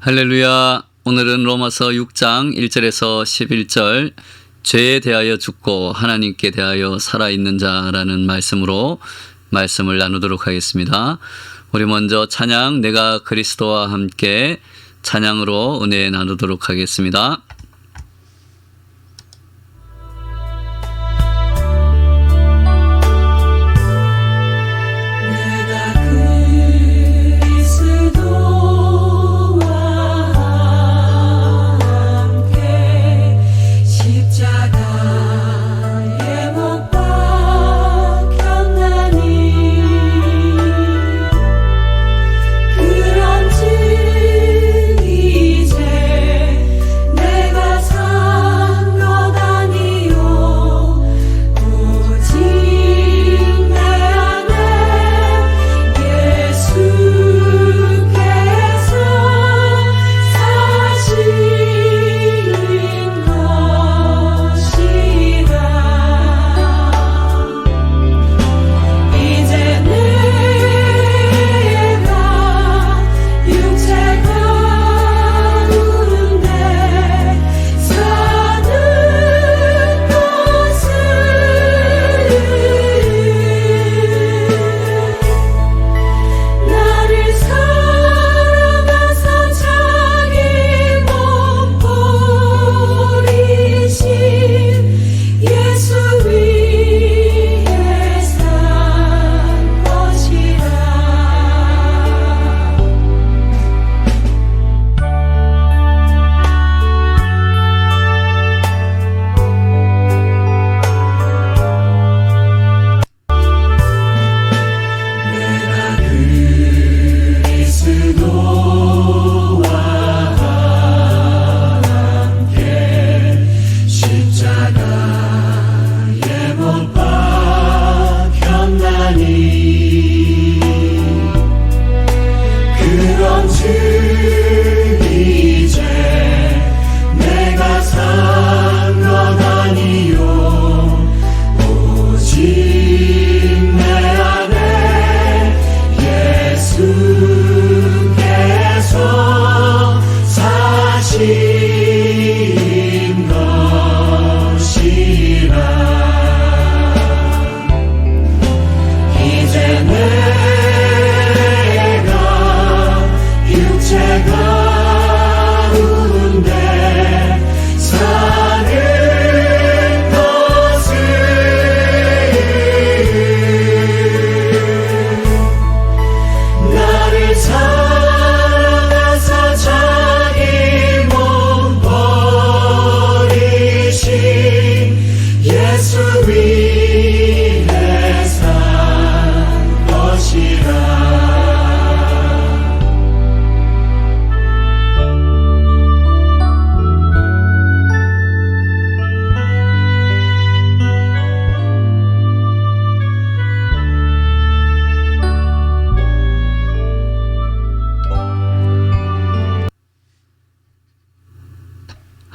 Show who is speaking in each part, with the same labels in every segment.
Speaker 1: 할렐루야. 오늘은 로마서 6장 1절에서 11절 죄에 대하여 죽고 하나님께 대하여 살아있는 자라는 말씀으로 말씀을 나누도록 하겠습니다. 우리 먼저 찬양 내가 그리스도와 함께 찬양으로 은혜 나누도록 하겠습니다.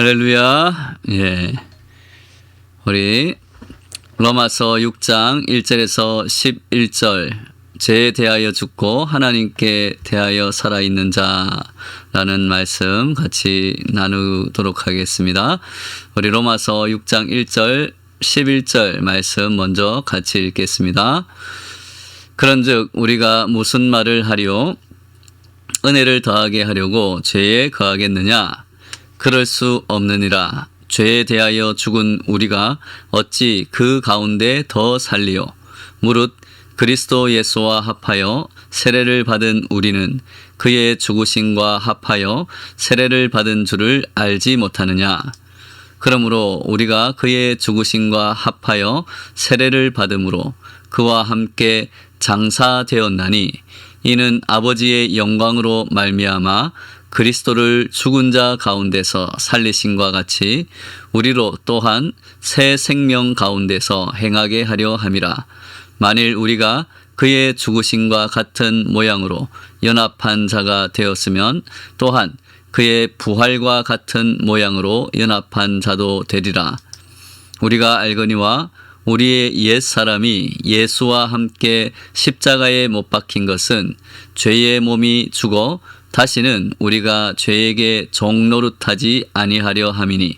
Speaker 1: 할렐루야. 우리 로마서 6장 1절에서 11절 죄에 대하여 죽고 하나님께 대하여 살아있는 자라는 말씀 같이 나누도록 하겠습니다. 우리 로마서 6장 1절 11절 말씀 먼저 같이 읽겠습니다. 그런즉 우리가 무슨 말을 하리요? 은혜를 더하게 하려고 죄에 거하겠느냐? 그럴 수 없느니라. 죄에 대하여 죽은 우리가 어찌 그 가운데 더 살리요? 무릇 그리스도 예수와 합하여 세례를 받은 우리는 그의 죽으심과 합하여 세례를 받은 줄을 알지 못하느냐? 그러므로 우리가 그의 죽으심과 합하여 세례를 받음으로 그와 함께 장사되었나니 이는 아버지의 영광으로 말미암아 그리스도를 죽은 자 가운데서 살리심과 같이 우리로 또한 새 생명 가운데서 행하게 하려 함이라. 만일 우리가 그의 죽으심과 같은 모양으로 연합한 자가 되었으면 또한 그의 부활과 같은 모양으로 연합한 자도 되리라. 우리가 알거니와 우리의 옛사람이 예수와 함께 십자가에 못 박힌 것은 죄의 몸이 죽어 다시는 우리가 죄에게 종노릇하지 아니하려 함이니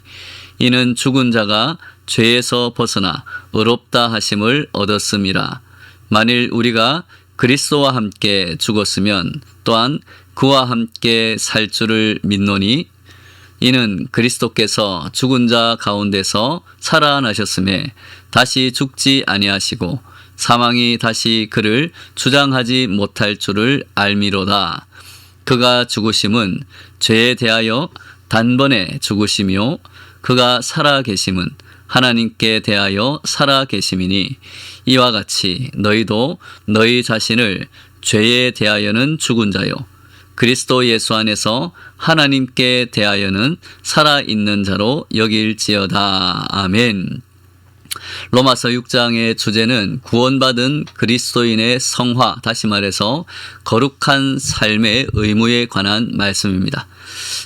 Speaker 1: 이는 죽은 자가 죄에서 벗어나 의롭다 하심을 얻었음이라. 만일 우리가 그리스도와 함께 죽었으면 또한 그와 함께 살 줄을 믿노니 이는 그리스도께서 죽은 자 가운데서 살아나셨음에 다시 죽지 아니하시고 사망이 다시 그를 주장하지 못할 줄을 알미로다. 그가 죽으심은 죄에 대하여 단번에 죽으시며 그가 살아 계심은 하나님께 대하여 살아 계심이니 이와 같이 너희도 너희 자신을 죄에 대하여는 죽은 자요 그리스도 예수 안에서 하나님께 대하여는 살아있는 자로 여길지어다. 아멘. 로마서 6장의 주제는 구원받은 그리스도인의 성화, 다시 말해서 거룩한 삶의 의무에 관한 말씀입니다.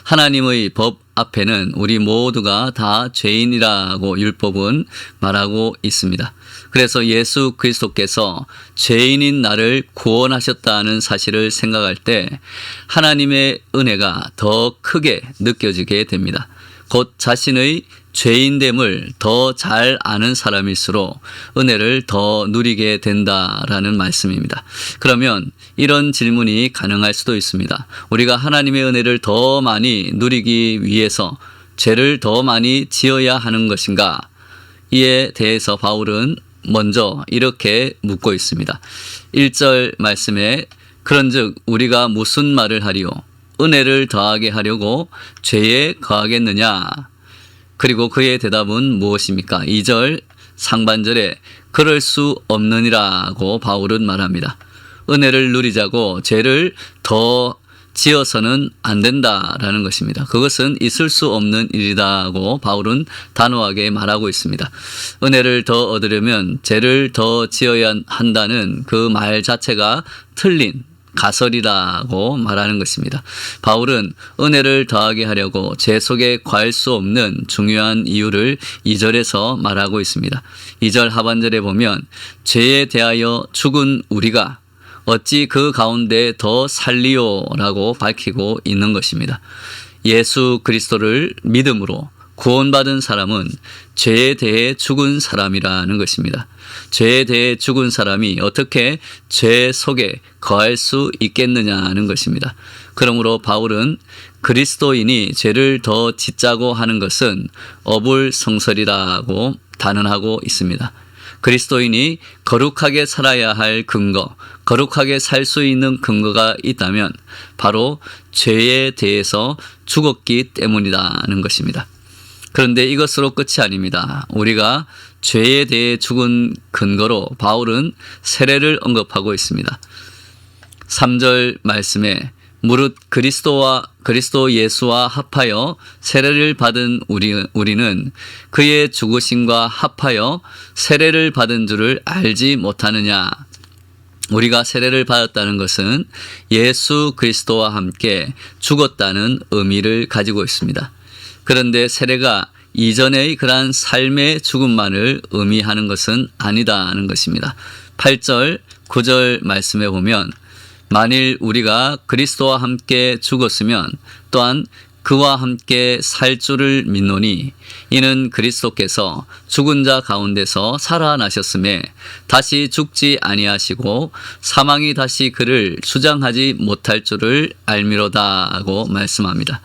Speaker 1: 하나님의 법 앞에는 우리 모두가 다 죄인이라고 율법은 말하고 있습니다. 그래서 예수 그리스도께서 죄인인 나를 구원하셨다는 사실을 생각할 때 하나님의 은혜가 더 크게 느껴지게 됩니다. 곧 자신의 죄인됨을 더 잘 아는 사람일수록 은혜를 더 누리게 된다라는 말씀입니다. 그러면 이런 질문이 가능할 수도 있습니다. 우리가 하나님의 은혜를 더 많이 누리기 위해서 죄를 더 많이 지어야 하는 것인가? 이에 대해서 바울은 먼저 이렇게 묻고 있습니다. 1절 말씀에 그런즉 우리가 무슨 말을 하리요? 은혜를 더하게 하려고 죄에 거하겠느냐? 그리고 그의 대답은 무엇입니까? 2절 상반절에 그럴 수 없느니라고 바울은 말합니다. 은혜를 누리자고 죄를 더 지어서는 안 된다라는 것입니다. 그것은 있을 수 없는 일이다고 바울은 단호하게 말하고 있습니다. 은혜를 더 얻으려면 죄를 더 지어야 한다는 그 말 자체가 틀린 가설이라고 말하는 것입니다. 바울은 은혜를 더하게 하려고 죄 속에 거할 수 없는 중요한 이유를 2절에서 말하고 있습니다. 2절 하반절에 보면 죄에 대하여 죽은 우리가 어찌 그 가운데 더 살리요라고 밝히고 있는 것입니다. 예수 그리스도를 믿음으로 구원받은 사람은 죄에 대해 죽은 사람이라는 것입니다. 죄에 대해 죽은 사람이 어떻게 죄 속에 거할 수 있겠느냐는 것입니다. 그러므로 바울은 그리스도인이 죄를 더 짓자고 하는 것은 어불성설이라고 단언하고 있습니다. 그리스도인이 거룩하게 살아야 할 근거, 거룩하게 살 수 있는 근거가 있다면 바로 죄에 대해서 죽었기 때문이라는 것입니다. 그런데 이것으로 끝이 아닙니다. 우리가 죄에 대해 죽은 근거로 바울은 세례를 언급하고 있습니다. 3절 말씀에 무릇 그리스도 예수와 합하여 세례를 받은 우리는 그의 죽으심과 합하여 세례를 받은 줄을 알지 못하느냐. 우리가 세례를 받았다는 것은 예수 그리스도와 함께 죽었다는 의미를 가지고 있습니다. 그런데 세례가 이전의 그러한 삶의 죽음만을 의미하는 것은 아니다는 것입니다. 8절, 9절 말씀에 보면 만일 우리가 그리스도와 함께 죽었으면 또한 그와 함께 살 줄을 믿노니 이는 그리스도께서 죽은 자 가운데서 살아나셨음에 다시 죽지 아니하시고 사망이 다시 그를 수장하지 못할 줄을 알미로다 하고 말씀합니다.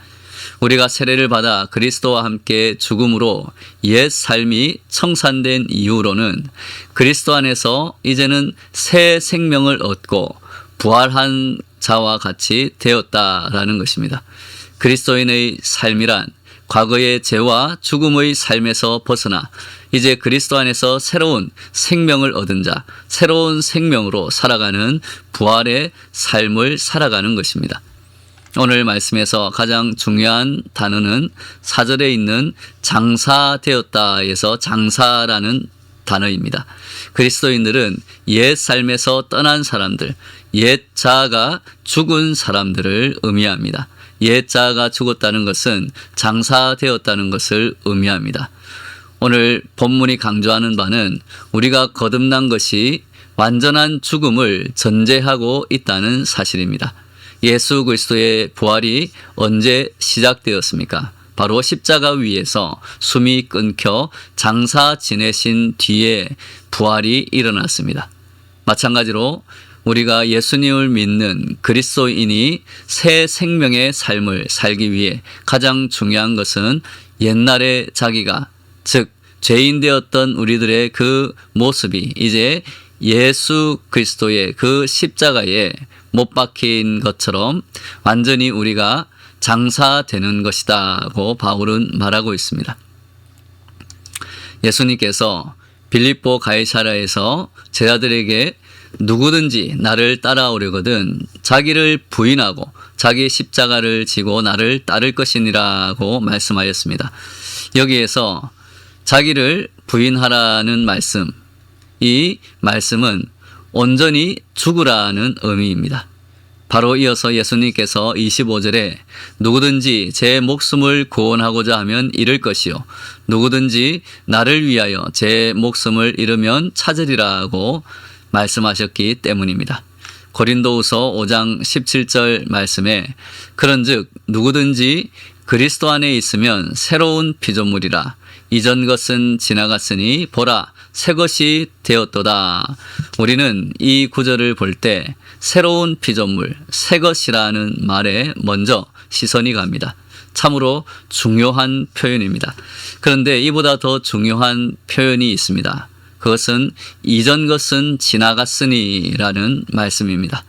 Speaker 1: 우리가 세례를 받아 그리스도와 함께 죽음으로 옛 삶이 청산된 이후로는 그리스도 안에서 이제는 새 생명을 얻고 부활한 자와 같이 되었다라는 것입니다. 그리스도인의 삶이란 과거의 죄와 죽음의 삶에서 벗어나 이제 그리스도 안에서 새로운 생명을 얻은 자, 새로운 생명으로 살아가는 부활의 삶을 살아가는 것입니다. 오늘 말씀에서 가장 중요한 단어는 4절에 있는 장사되었다에서 장사라는 단어입니다. 그리스도인들은 옛 삶에서 떠난 사람들, 옛 자아가 죽은 사람들을 의미합니다. 옛 자아가 죽었다는 것은 장사되었다는 것을 의미합니다. 오늘 본문이 강조하는 바는 우리가 거듭난 것이 완전한 죽음을 전제하고 있다는 사실입니다. 예수 그리스도의 부활이 언제 시작되었습니까? 바로 십자가 위에서 숨이 끊겨 장사 지내신 뒤에 부활이 일어났습니다. 마찬가지로 우리가 예수님을 믿는 그리스도인이 새 생명의 삶을 살기 위해 가장 중요한 것은 옛날에 자기가, 즉 죄인 되었던 우리들의 그 모습이 이제 예수 그리스도의 그 십자가에 못 박힌 것처럼 완전히 우리가 장사되는 것이다고 바울은 말하고 있습니다. 예수님께서 빌립보 가이사랴에서 제자들에게 누구든지 나를 따라오려거든 자기를 부인하고 자기 십자가를 지고 나를 따를 것이니라고 말씀하였습니다. 여기에서 자기를 부인하라는 말씀, 이 말씀은 온전히 죽으라는 의미입니다. 바로 이어서 예수님께서 25절에 누구든지 제 목숨을 구원하고자 하면 잃을 것이요 누구든지 나를 위하여 제 목숨을 잃으면 찾으리라고 말씀하셨기 때문입니다. 고린도후서 5장 17절 말씀에 그런즉 누구든지 그리스도 안에 있으면 새로운 피조물이라 이전 것은 지나갔으니 보라 새 것이 되었도다. 우리는 이 구절을 볼 때 새로운 피조물, 새 것이라는 말에 먼저 시선이 갑니다. 참으로 중요한 표현입니다. 그런데 이보다 더 중요한 표현이 있습니다. 그것은 이전 것은 지나갔으니 라는 말씀입니다.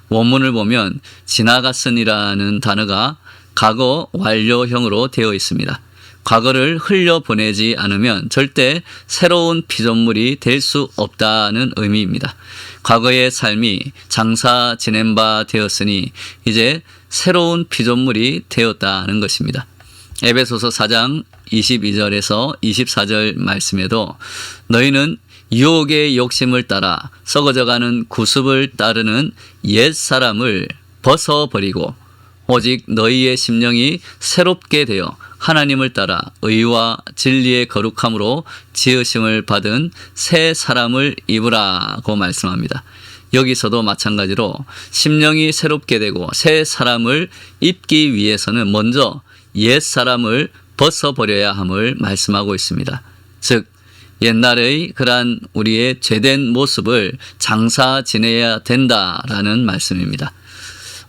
Speaker 1: 원문을 보면 지나갔으니라는 단어가 과거 완료형으로 되어 있습니다. 과거를 흘려보내지 않으면 절대 새로운 피조물이 될 수 없다는 의미입니다. 과거의 삶이 장사 지낸 바 되었으니 이제 새로운 피조물이 되었다는 것입니다. 에베소서 4장 22절에서 24절 말씀에도 너희는 유혹의 욕심을 따라 썩어져가는 구습을 따르는 옛 사람을 벗어버리고 오직 너희의 심령이 새롭게 되어 하나님을 따라 의와 진리의 거룩함으로 지으심을 받은 새 사람을 입으라고 말씀합니다. 여기서도 마찬가지로 심령이 새롭게 되고 새 사람을 입기 위해서는 먼저 옛 사람을 벗어버려야 함을 말씀하고 있습니다. 즉 옛날의 그러한 우리의 죄된 모습을 장사 지내야 된다라는 말씀입니다.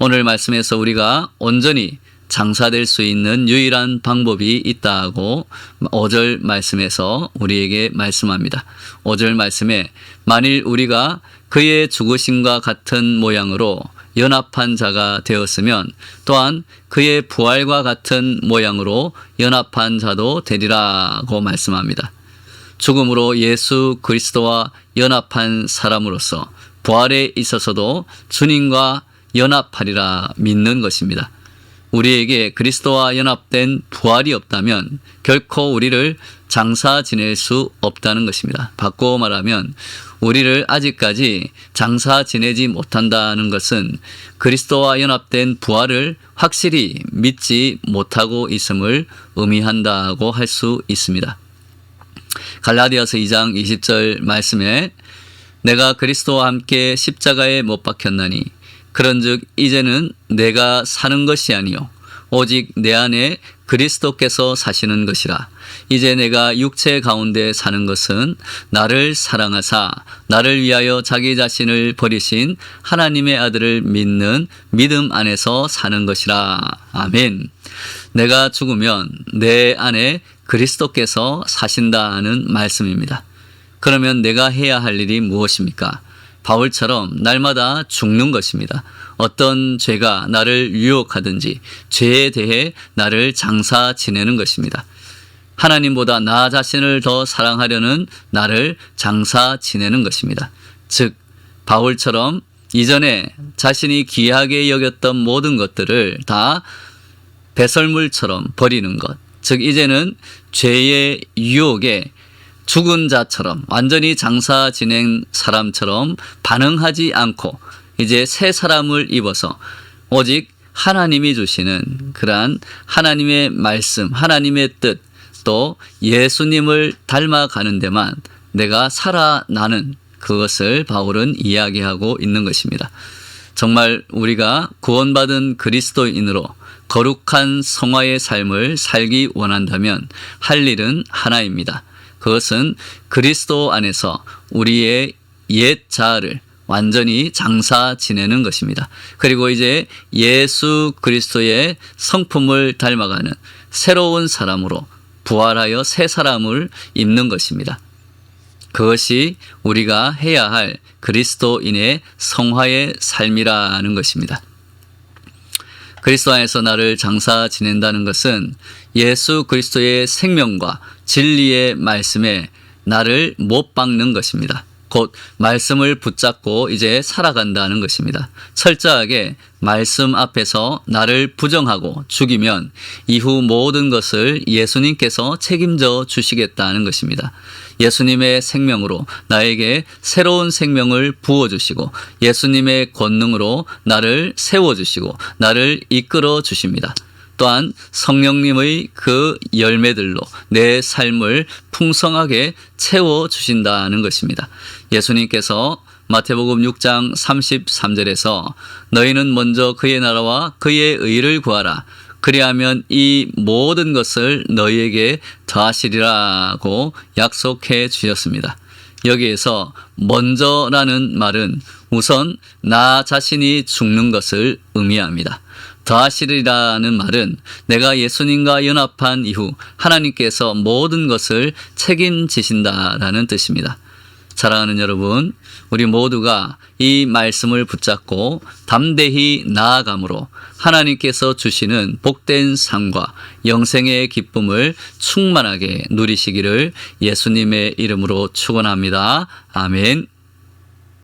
Speaker 1: 오늘 말씀에서 우리가 온전히 장사될 수 있는 유일한 방법이 있다고 5절 말씀에서 우리에게 말씀합니다. 5절 말씀에 만일 우리가 그의 죽으심과 같은 모양으로 연합한 자가 되었으면 또한 그의 부활과 같은 모양으로 연합한 자도 되리라고 말씀합니다. 죽음으로 예수 그리스도와 연합한 사람으로서 부활에 있어서도 주님과 연합하리라 믿는 것입니다. 우리에게 그리스도와 연합된 부활이 없다면 결코 우리를 장사 지낼 수 없다는 것입니다. 바꾸어 말하면 우리를 아직까지 장사 지내지 못한다는 것은 그리스도와 연합된 부활을 확실히 믿지 못하고 있음을 의미한다고 할 수 있습니다. 갈라디아서 2장 20절 말씀에 내가 그리스도와 함께 십자가에 못 박혔나니 그런즉 이제는 내가 사는 것이 아니요 오직 내 안에 그리스도께서 사시는 것이라. 이제 내가 육체 가운데 사는 것은 나를 사랑하사 나를 위하여 자기 자신을 버리신 하나님의 아들을 믿는 믿음 안에서 사는 것이라. 아멘. 내가 죽으면 내 안에 그리스도께서 사신다는 말씀입니다. 그러면 내가 해야 할 일이 무엇입니까? 바울처럼 날마다 죽는 것입니다. 어떤 죄가 나를 유혹하든지 죄에 대해 나를 장사 지내는 것입니다. 하나님보다 나 자신을 더 사랑하려는 나를 장사 지내는 것입니다. 즉 바울처럼 이전에 자신이 귀하게 여겼던 모든 것들을 다 배설물처럼 버리는 것. 즉 이제는 죄의 유혹에 죽은 자처럼 완전히 장사 지낸 사람처럼 반응하지 않고 이제 새 사람을 입어서 오직 하나님이 주시는 그러한 하나님의 말씀, 하나님의 뜻, 또 예수님을 닮아가는 데만 내가 살아나는 그것을 바울은 이야기하고 있는 것입니다. 정말 우리가 구원받은 그리스도인으로 거룩한 성화의 삶을 살기 원한다면 할 일은 하나입니다. 그것은 그리스도 안에서 우리의 옛 자아를 완전히 장사 지내는 것입니다. 그리고 이제 예수 그리스도의 성품을 닮아가는 새로운 사람으로 부활하여 새 사람을 입는 것입니다. 그것이 우리가 해야 할 그리스도인의 성화의 삶이라는 것입니다. 그리스도 안에서 나를 장사 지낸다는 것은 예수 그리스도의 생명과 진리의 말씀에 나를 못 박는 것입니다. 곧 말씀을 붙잡고 이제 살아간다는 것입니다. 철저하게 말씀 앞에서 나를 부정하고 죽이면 이후 모든 것을 예수님께서 책임져 주시겠다는 것입니다. 예수님의 생명으로 나에게 새로운 생명을 부어주시고 예수님의 권능으로 나를 세워주시고 나를 이끌어 주십니다. 또한 성령님의 그 열매들로 내 삶을 풍성하게 채워주신다는 것입니다. 예수님께서 마태복음 6장 33절에서 너희는 먼저 그의 나라와 그의 의를 구하라. 그리하면 이 모든 것을 너희에게 더하시리라고 약속해 주셨습니다. 여기에서 먼저라는 말은 우선 나 자신이 죽는 것을 의미합니다. 더하시리라는 말은 내가 예수님과 연합한 이후 하나님께서 모든 것을 책임지신다라는 뜻입니다. 사랑하는 여러분, 우리 모두가 이 말씀을 붙잡고 담대히 나아감으로 하나님께서 주시는 복된 삶과 영생의 기쁨을 충만하게 누리시기를 예수님의 이름으로 축원합니다. 아멘.